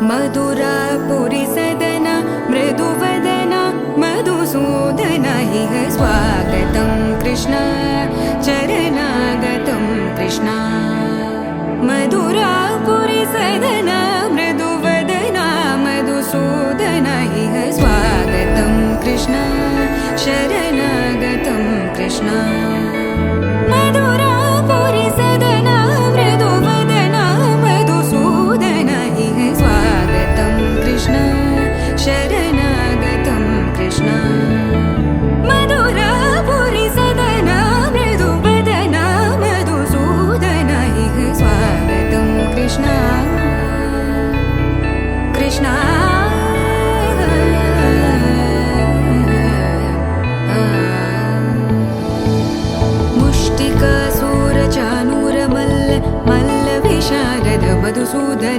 मधुरापुरी सदना मृदुवदना मधुसूदन इह स्वागतं कृष्ण चरणागतं कृष्ण मधुरापुरी सदना मृदुवदना मधुसूदन इह स्वागतं कृष्ण शरणागतं कृष्ण मधुरापुरी सदना मृदुवदना मधुसूदन इह स्वागतं कृष्ण शरणागतं कृष्ण मधुरापुरी सदना मृदुवदना मधुसूदन इह स्वागतं कृष्ण कृष्ण मुष्टिकासूरचानूरमल्ल मल्लविशारद मधुसूदन